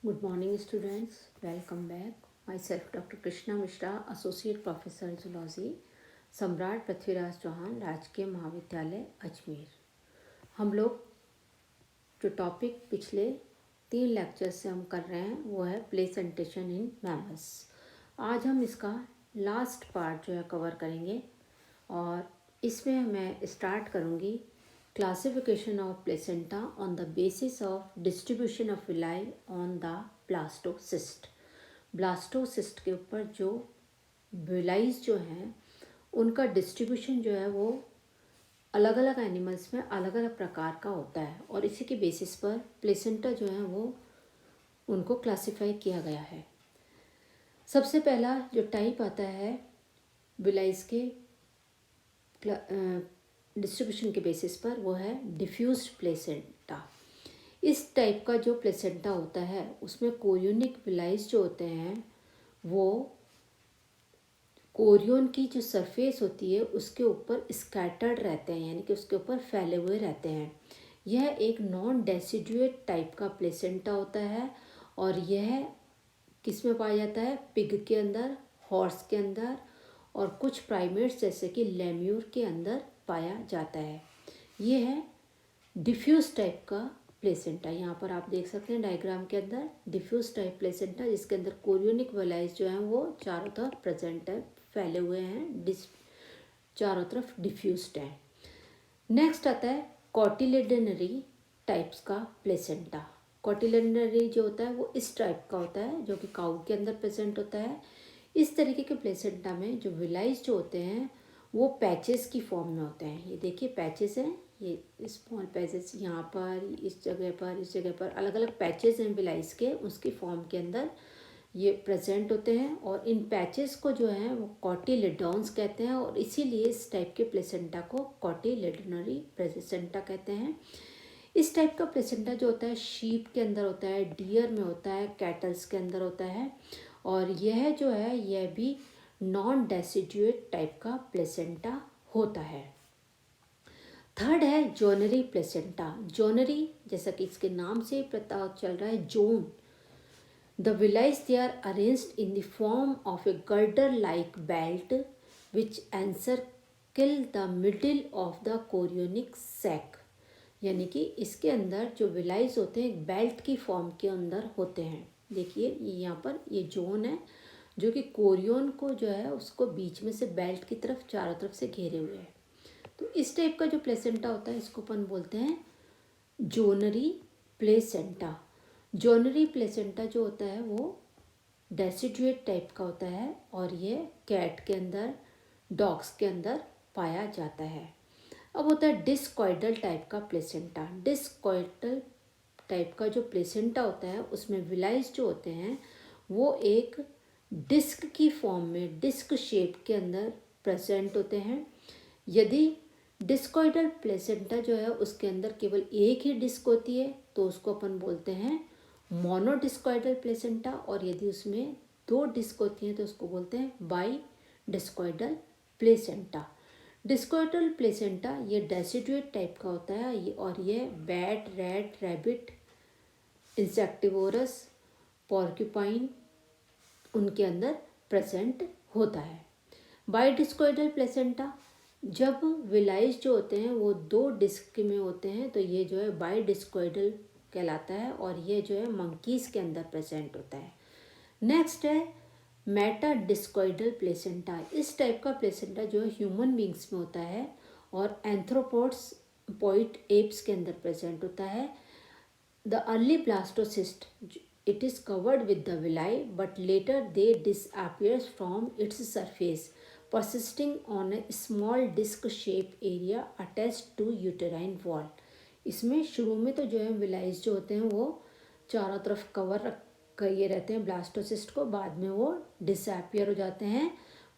Good morning, students. Welcome back. Myself, Dr. Krishna Mishra, Associate Professor Zoology, सम्राट पृथ्वीराज चौहान राजकीय महाविद्यालय अजमेर। हम लोग जो टॉपिक पिछले 3 लेक्चर से हम कर रहे हैं वो है प्लेसेंटेशन इन मैमल्स। आज हम इसका लास्ट पार्ट जो है कवर करेंगे और इसमें मैं स्टार्ट करूँगी classification of placenta on the basis of distribution of villi on the blastocyst. Blastocyst के ऊपर जो विलाइज जो हैं उनका डिस्ट्रीब्यूशन जो है वो अलग अलग एनिमल्स में अलग अलग प्रकार का होता है और इसी के बेसिस पर प्लेसेंटा जो है वो उनको क्लासिफाई किया गया है। सबसे पहला जो टाइप आता है विलाइज के डिस्ट्रीब्यूशन के बेसिस पर वो है डिफ्यूज्ड प्लेसेंटा। इस टाइप का जो प्लेसेंटा होता है उसमें कोरियोनिक विलाइज जो होते हैं वो कोरियन की जो सरफेस होती है उसके ऊपर स्कैटर्ड रहते हैं, यानी कि उसके ऊपर फैले हुए रहते हैं। यह एक नॉन डेसिडुएट टाइप का प्लेसेंटा होता है और यह किस में पाया जाता है? पिग के अंदर, हॉर्स के अंदर और कुछ प्राइमेट्स जैसे कि लेम्यूर के अंदर पाया जाता है। ये है डिफ्यूज टाइप का प्लेसेंटा। यहाँ पर आप देख सकते हैं डायग्राम के अंदर डिफ्यूज टाइप प्लेसेंटा, जिसके अंदर कोरियोनिक वेलाइज जो हैं वो चारों तरफ प्रेजेंट है, फैले हुए हैं, चारों तरफ डिफ्यूज्ड है। नेक्स्ट आता है कॉटिलेडनरी टाइप्स का प्लेसेंटा। कॉटिलेडनरी जो होता है वो इस टाइप का होता है जो कि काऊ के अंदर प्रेजेंट होता है। इस तरीके के प्लेसेंटा में जो विलाइज जो होते हैं वो पैचेस की फॉर्म में होते हैं। ये देखिए पैचेस हैं, ये स्मॉल पैचेस यहाँ पर, इस जगह पर अलग अलग पैचेस हैं विलाइज के, उसकी फॉर्म के अंदर ये प्रेजेंट होते हैं और इन पैचेस को जो है वो कॉटिलेडॉन्स कहते हैं और इसीलिए इस टाइप के प्लेसेंटा को कॉटिलेडनरी प्लेसेंटा कहते हैं। इस टाइप का प्लेसेंटा जो होता है शीप के अंदर होता है, डियर में होता है, कैटल्स के अंदर होता है और यह जो है यह भी नॉन डेसिडुएट टाइप का प्लेसेंटा होता है। थर्ड है जोनरी प्लेसेंटा। जोनरी जैसा कि इसके नाम से पता चल रहा है, zone. The villi they are arranged in the form of a girder-like belt which encircle the middle of the chorionic sac। यानी कि इसके अंदर जो विलाइज होते हैं एक बेल्ट की फॉर्म के अंदर होते हैं। देखिए ये यहाँ पर ये जोन है जो कि कोरियन को जो है उसको बीच में से बेल्ट की तरफ चारों तरफ से घेरे हुए है। तो इस टाइप का जो प्लेसेंटा होता है इसको अपन बोलते हैं जोनरी प्लेसेंटा। जोनरी प्लेसेंटा जो होता है वो डेसिडुएट टाइप का होता है और ये कैट के अंदर, डॉग्स के अंदर पाया जाता है। अब होता है डिस्कॉइडल टाइप का प्लेसेंटा। डिस्कॉइडल टाइप का जो प्लेसेंटा होता है उसमें विलाइज जो होते हैं वो एक डिस्क की फॉर्म में, डिस्क शेप के अंदर प्रेजेंट होते हैं। यदि डिस्कॉइडल प्लेसेंटा जो है उसके अंदर केवल एक ही डिस्क होती है तो उसको अपन बोलते हैं मोनोडिस्कॉइडल प्लेसेंटा और यदि उसमें 2 डिस्क होती हैं तो उसको बोलते हैं by discoidal placenta. Discoidal placenta ये डेसिडुएट टाइप का होता है और ये bat, rat, rabbit, insectivorous, porcupine उनके अंदर प्रेजेंट होता है। बाई डिस्कॉइडल प्लेसेंटा जब विलाइज जो होते हैं वो 2 डिस्क में होते हैं तो ये जो है बाई डिस्कॉइडल कहलाता है और ये जो है मंकीज़ के अंदर प्रेजेंट होता है। नेक्स्ट है मेटा डिस्कॉइडल प्लेसेंटा। इस टाइप का प्लेसेंटा जो है ह्यूमन बींग्स में होता है और एंथ्रोपोड्स, पॉइट एप्स के अंदर प्रेजेंट होता है। The early blastocyst it is covered with the villi but later they disappears from its surface, persisting on a small disc shaped area attached to uterine wall। इसमें शुरू में तो जो है विलाइज जो होते हैं वो चारों तरफ कवर किए रहते हैं ब्लास्टोसिस्ट को, बाद में वो डिसअपियर हो जाते हैं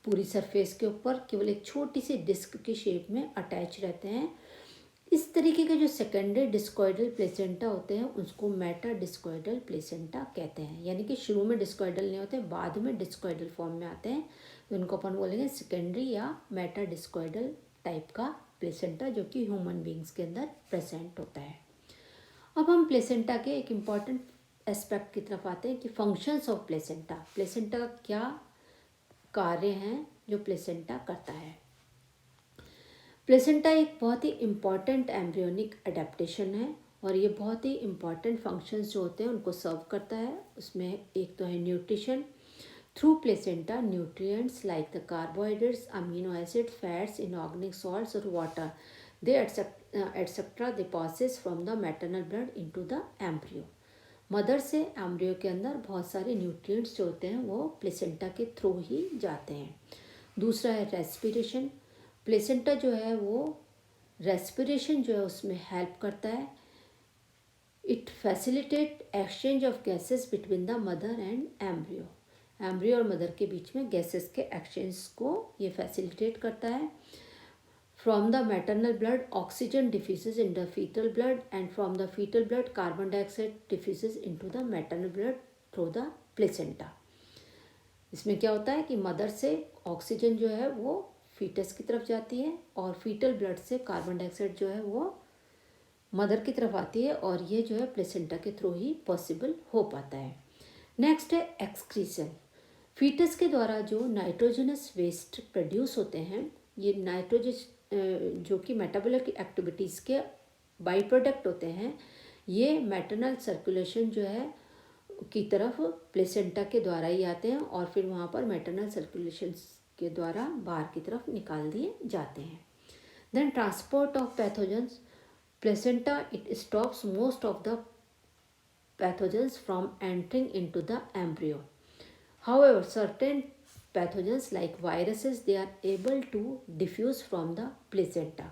पूरी सरफेस के ऊपर, केवल एक छोटी सी डिस्क की शेप में अटैच रहते हैं। इस तरीके के जो सेकेंडरी डिस्कॉइडल प्लेसेंटा होते हैं उसको मेटा डिस्कॉइडल प्लेसेंटा कहते हैं। यानी कि शुरू में डिस्कॉइडल नहीं होते, बाद में डिस्कॉइडल फॉर्म में आते हैं तो उनको अपन बोलेंगे सेकेंडरी या मेटा डिस्कॉइडल टाइप का प्लेसेंटा जो कि ह्यूमन बींग्स के अंदर प्रेजेंट होता है। अब हम प्लेसेंटा के एक इम्पॉर्टेंट एस्पेक्ट की तरफ आते हैं कि फंक्शंस ऑफ प्लेसेंटा, प्लेसेंटा का क्या कार्य हैं जो प्लेसेंटा करता है। प्लेसेंटा एक बहुत ही इम्पॉर्टेंट एम्ब्रियोनिक अडेप्टेशन है और ये बहुत ही इम्पॉर्टेंट फंक्शंस जो होते हैं उनको सर्व करता है। उसमें एक तो है nutrition. Through placenta nutrients like the carbohydrates, amino acid, fats, inorganic salts और water they etcetera they passes from the maternal blood into the embryo. Mother से एम्ब्रियो के अंदर बहुत सारे न्यूट्रिएंट्स जो होते हैं वो प्लेसेंटा के थ्रू ही जाते हैं। दूसरा है रेस्पिरेशन। प्लेसेंटा जो है वो रेस्पिरेशन जो है उसमें हेल्प करता है। It facilitate exchange of gases between the mother and embryo. Embryo और मदर के बीच में गैसेस के एक्सचेंज को ये फैसिलिटेट करता है। From the maternal blood oxygen diffuses in the foetal blood and from the foetal blood carbon dioxide diffuses into the maternal blood through the placenta. इसमें क्या होता है कि मदर से ऑक्सीजन जो है वो फीटस की तरफ जाती है और फीटल ब्लड से कार्बन डाइऑक्साइड जो है वो मदर की तरफ आती है और ये जो है प्लेसेंटा के थ्रू ही पॉसिबल हो पाता है। नेक्स्ट है एक्सक्रीशन। फीटस के द्वारा जो नाइट्रोजनस वेस्ट प्रोड्यूस होते हैं, ये नाइट्रोजन जो कि मेटाबॉलिक एक्टिविटीज़ के बाई प्रोडक्ट होते हैं, ये मैटरनल सर्कुलेशन जो है की तरफ प्लेसेंटा के द्वारा ही आते हैं और फिर वहाँ पर मैटरनल सर्कुलेशन के द्वारा बाहर की तरफ निकाल दिए जाते हैं। Then transport of pathogens. Placenta it stops most of the pathogens from entering into the embryo. However, certain pathogens like viruses they are able to diffuse from the placenta.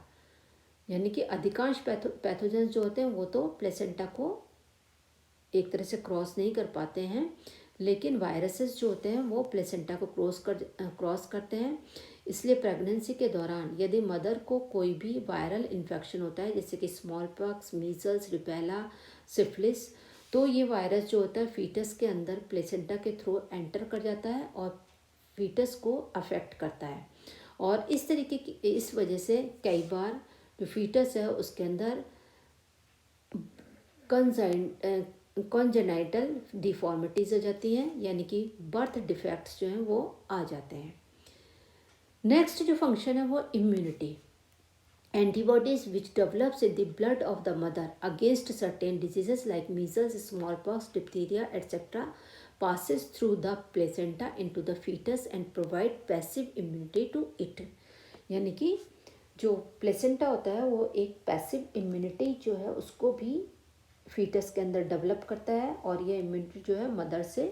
यानी कि अधिकांश पैथोजेंस जो होते हैं वो तो प्लेसेंटा को एक तरह से क्रॉस नहीं कर पाते हैं, लेकिन वायरसेस जो होते हैं वो प्लेसेंटा को क्रॉस करते हैं। इसलिए प्रेगनेंसी के दौरान यदि मदर को कोई भी वायरल इन्फेक्शन होता है जैसे कि small pox, measles, rubella, syphilis, तो ये वायरस जो होता है फीटस के अंदर प्लेसेंटा के थ्रू एंटर कर जाता है और फीटस को अफेक्ट करता है और इस तरीके की इस वजह से कई बार जो फीटस है उसके अंदर कॉन्जेनाइटल डिफॉर्मिटीज हो जाती हैं, यानी कि बर्थ डिफेक्ट्स जो हैं वो आ जाते हैं। नेक्स्ट जो फंक्शन है वो immunity. Antibodies which develops in the blood of the mother against certain diseases like measles, smallpox, diphtheria, etc. passes through the placenta into the fetus and provide passive immunity to it. यानी कि जो placenta होता है वो एक passive immunity जो है उसको भी फीटस के अंदर डेवलप करता है और ये इम्यूनिटी जो है मदर से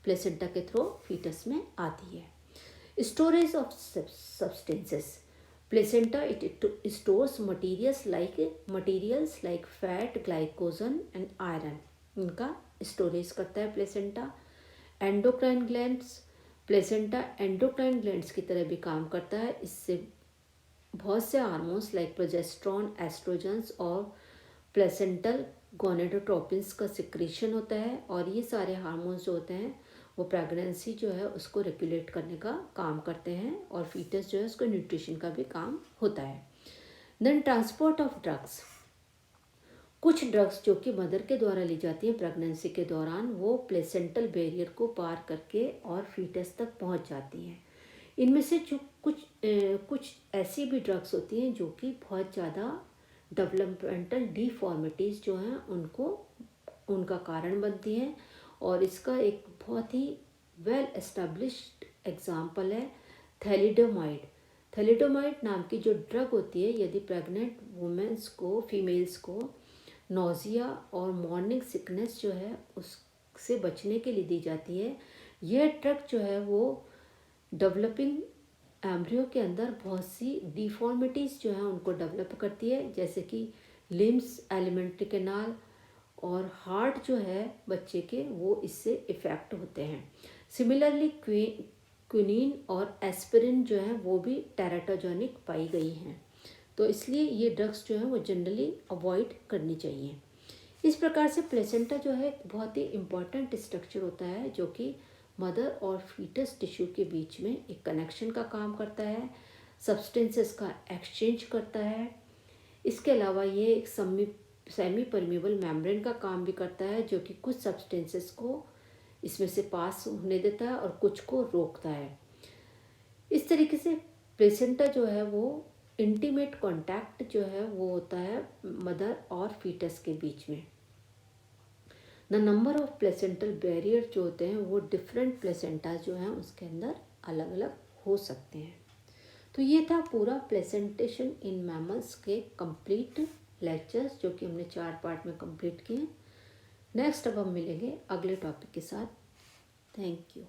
प्लेसेंटा के थ्रू फीटस में आती है। Storage of substances. Placenta it stores materials like fat, glycogen and iron. इनका स्टोरेज करता है placenta. Endocrine glands. Placenta endocrine glands की तरह भी काम करता है। इससे बहुत से हार्मोन्स लाइक प्रोजेस्टेरॉन, एस्ट्रोजेंस और प्लेसेंटल गोनेडोट्रोपिन्स का सिक्रीशन होता है और ये सारे हार्मोन्स जो होते हैं वो प्रेगनेंसी जो है उसको रेगुलेट करने का काम करते हैं और फीटस जो है उसको न्यूट्रिशन का भी काम होता है। Then transport of drugs. कुछ ड्रग्स जो कि मदर के द्वारा ली जाती हैं प्रेगनेंसी के दौरान वो प्लेसेंटल बैरियर को पार करके और फीटस तक पहुंच जाती हैं। इनमें से जो कुछ ऐसी भी ड्रग्स होती हैं जो कि बहुत ज़्यादा डेवलपमेंटल डिफॉर्मिटीज़ जो हैं उनका कारण बनती हैं और इसका एक बहुत ही वेल एस्टेब्लिश्ड एग्जाम्पल है थैलिडोमाइड। थैलिडोमाइड नाम की जो ड्रग होती है यदि प्रेग्नेंट वुमेन्स को, फीमेल्स को नोजिया और मॉर्निंग सिकनेस जो है उससे बचने के लिए दी जाती है। यह ड्रग जो है वो डेवलपिंग एम्ब्रियो के अंदर बहुत सी डिफॉर्मिटीज़ जो हैं उनको डेवलप करती है, जैसे कि लिम्स, एलिमेंट्री कैनाल और हार्ट जो है बच्चे के वो इससे इफ़ेक्ट होते हैं। सिमिलरली क्विनीन और एस्पिरिन जो है वो भी टेराटोजेनिक पाई गई हैं, तो इसलिए ये ड्रग्स जो है वो जनरली अवॉइड करनी चाहिए। इस प्रकार से प्लेसेंटा जो है बहुत ही इम्पॉर्टेंट स्ट्रक्चर होता है जो कि मदर और फीटस टिश्यू के बीच में एक कनेक्शन का काम करता है, सब्सटेंसेस का एक्सचेंज करता है। इसके अलावा ये एक सेमी परमेबल मेम्ब्रेन का काम भी करता है, जो कि कुछ सब्सटेंसेस को इसमें से पास होने देता है और कुछ को रोकता है। इस तरीके से प्लेसेंटा जो है वो इंटीमेट कांटेक्ट जो है वो होता है मदर और फीटस के बीच में। The number of placental barrier जो होते हैं वो डिफरेंट प्लेसेंटा जो हैं उसके अंदर अलग अलग हो सकते हैं। तो ये था पूरा प्लेसेंटेशन इन मैमल्स के कंप्लीट लेक्चर्स, जो कि हमने 4 पार्ट में कंप्लीट किए। नेक्स्ट अब हम मिलेंगे अगले टॉपिक के साथ। Thank you.